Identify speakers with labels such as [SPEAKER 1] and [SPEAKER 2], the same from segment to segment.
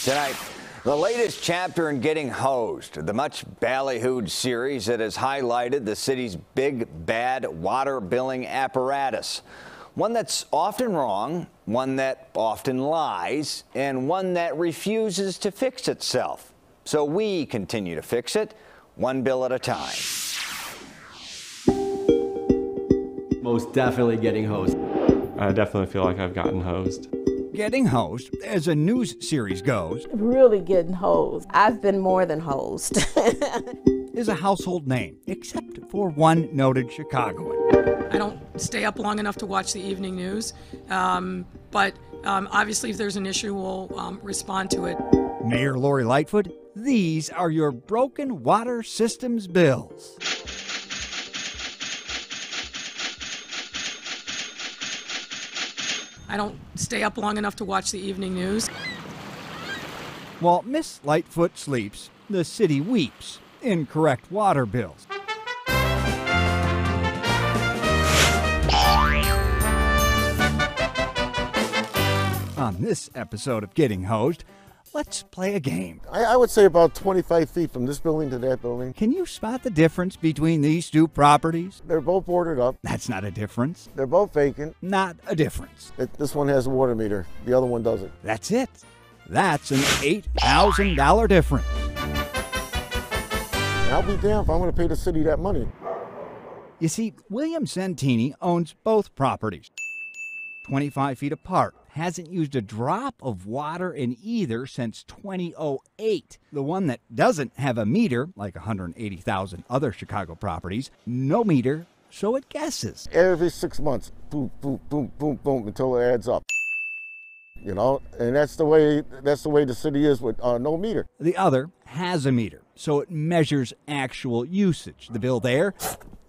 [SPEAKER 1] Tonight, the latest chapter in Getting Hosed, the much ballyhooed series that has highlighted the city's big, bad water billing apparatus. One that's often wrong, one that often lies, and one that refuses to fix itself. So we continue to fix it, one bill at a time.
[SPEAKER 2] Most definitely getting hosed.
[SPEAKER 3] I definitely feel like I've gotten hosed.
[SPEAKER 4] Getting Hosed, as a news series goes,
[SPEAKER 5] really getting hosed. I've been more than hosed.
[SPEAKER 4] is a household name, except for one noted Chicagoan.
[SPEAKER 6] I don't stay up long enough to watch the evening news, but obviously if there's an issue, we'll respond to it.
[SPEAKER 4] Mayor Lori Lightfoot, these are your broken water systems bills.
[SPEAKER 6] I don't stay up long enough to watch the evening news.
[SPEAKER 4] While Miss Lightfoot sleeps, the city weeps. Incorrect water bills. On this episode of Getting Hosed, let's play a game.
[SPEAKER 7] I would say about 25 feet from this building to that building.
[SPEAKER 4] Can you spot the difference between these two properties?
[SPEAKER 7] They're both boarded up.
[SPEAKER 4] That's not a difference.
[SPEAKER 7] They're both vacant.
[SPEAKER 4] Not a difference.
[SPEAKER 7] This one has a water meter. The other one doesn't.
[SPEAKER 4] That's it. That's an $8,000 difference.
[SPEAKER 7] And I'll be damned if I'm going to pay the city that money.
[SPEAKER 4] You see, William Santini owns both properties, 25 feet apart. Hasn't used a drop of water in either since 2008. The one that doesn't have a meter, like 180,000 other Chicago properties, no meter, so it guesses.
[SPEAKER 7] Every 6 months, boom, boom, boom, boom, boom, until it adds up. You know, and that's the way the city is with no meter.
[SPEAKER 4] The other has a meter, so it measures actual usage. The bill there,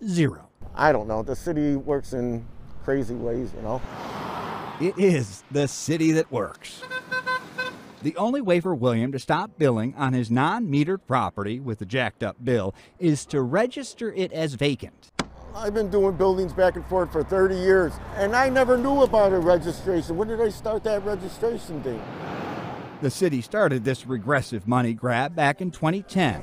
[SPEAKER 4] zero.
[SPEAKER 7] I don't know. The city works in crazy ways, you know.
[SPEAKER 4] It is the city that works. The only way for William to stop billing on his non-metered property with a jacked up bill is to register it as vacant.
[SPEAKER 7] I've been doing buildings back and forth for 30 years, and I never knew about a registration. When did they start that registration thing?
[SPEAKER 4] The city started this regressive money grab back in 2010.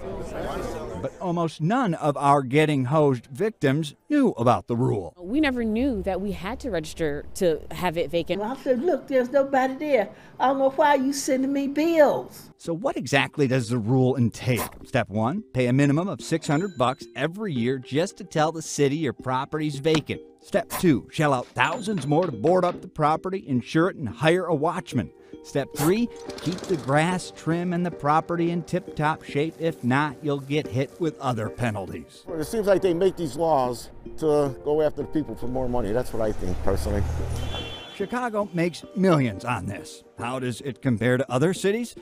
[SPEAKER 4] But almost none of our Getting Hosed victims knew about the rule.
[SPEAKER 8] We never knew that we had to register to have it vacant.
[SPEAKER 5] I said, look, there's nobody there. I don't know why you sending me bills.
[SPEAKER 4] So what exactly does the rule entail? Step one, pay a minimum of $600 every year just to tell the city your property's vacant. Step two, shell out thousands more to board up the property, insure it, and hire a watchman. Step three, keep the grass trim and the property in tip-top shape. If not, you'll get hit with other penalties.
[SPEAKER 7] It seems like they make these laws to go after the people for more money. That's what I think, personally.
[SPEAKER 4] Chicago makes millions on this. How does it compare to other cities?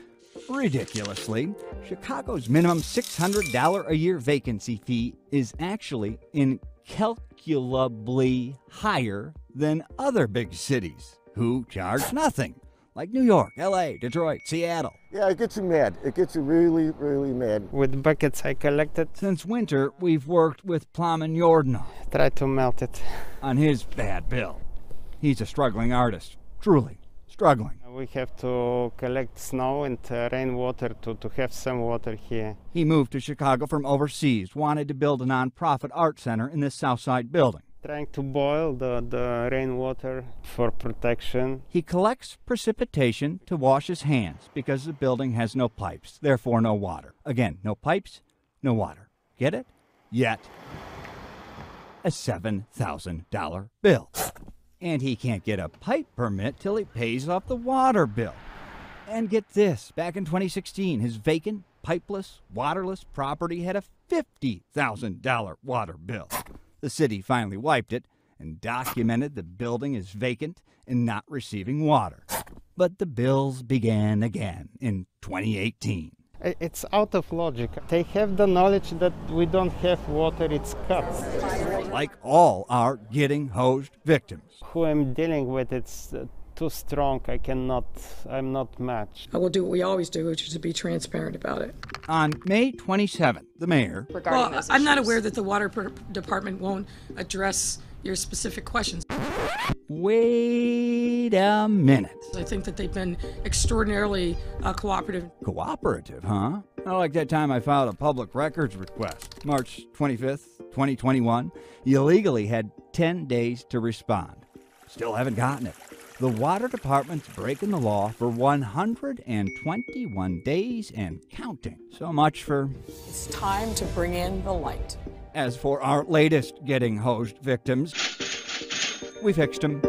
[SPEAKER 4] Ridiculously. Chicago's minimum $600 a year vacancy fee is actually incalculably higher than other big cities who charge nothing. Like New York, LA, Detroit, Seattle.
[SPEAKER 7] Yeah, it gets you mad. It gets you really, really mad.
[SPEAKER 9] With buckets I collected.
[SPEAKER 4] Since winter, we've worked with Plowman Jordan.
[SPEAKER 9] Try to melt it.
[SPEAKER 4] On his bad bill. He's a struggling artist. Truly struggling.
[SPEAKER 9] We have to collect snow and rainwater to have some water here.
[SPEAKER 4] He moved to Chicago from overseas, wanted to build a nonprofit art center in this Southside building.
[SPEAKER 9] Trying to boil the rainwater for protection.
[SPEAKER 4] He collects precipitation to wash his hands because the building has no pipes, therefore no water. Again, no pipes, no water. Get it? Yet, a $7,000 bill. And he can't get a pipe permit till he pays off the water bill. And get this, back in 2016, his vacant, pipeless, waterless property had a $50,000 water bill. The city finally wiped it and documented the building is vacant and not receiving water. But the bills began again in 2018.
[SPEAKER 9] It's out of logic. They have the knowledge that we don't have water, it's cut.
[SPEAKER 4] Like all our Getting Hosed victims.
[SPEAKER 9] Who I'm dealing with, it's too strong. I'm not matched.
[SPEAKER 6] I will do what we always do, which is to be transparent about it.
[SPEAKER 4] On May 27th, the mayor...
[SPEAKER 6] Well, I'm not aware that the water department won't address your specific questions.
[SPEAKER 4] wait a minute.
[SPEAKER 6] I think that they've been extraordinarily cooperative.
[SPEAKER 4] Cooperative, huh? Not like that time I filed a public records request, March 25th, 2021. You legally had 10 days to respond. Still haven't gotten it. The water department's breaking the law for 121 days and counting. So much for...
[SPEAKER 10] It's time to bring in the light.
[SPEAKER 4] As for our latest getting hosed victims, we fixed them.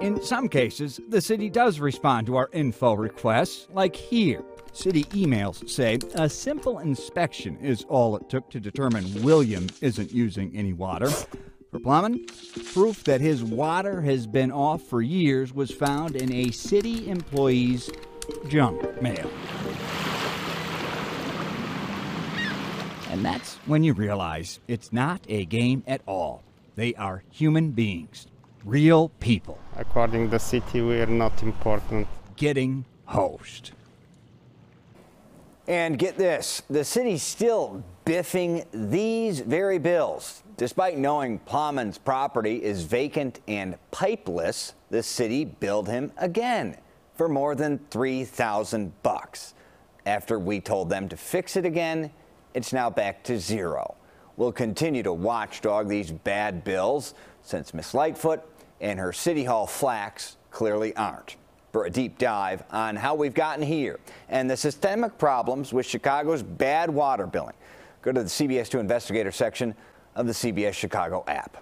[SPEAKER 4] In some cases, the city does respond to our info requests, like here. City emails say a simple inspection is all it took to determine William isn't using any water. For plumbing, proof that his water has been off for years was found in a city employee's junk mail. And that's when you realize it's not a game at all. They are human beings, real people.
[SPEAKER 9] According to the city, we are not important.
[SPEAKER 4] Getting hosed.
[SPEAKER 1] And get this, the city's still biffing these very bills. Despite knowing Plowman's property is vacant and pipeless, the city billed him again for more than $3,000. After we told them to fix it again, it's now back to zero. We'll continue to watchdog these bad bills since Miss Lightfoot and her City Hall flax clearly aren't. For a deep dive on how we've gotten here and the systemic problems with Chicago's bad water billing, go to the CBS 2 Investigator section of the CBS Chicago app.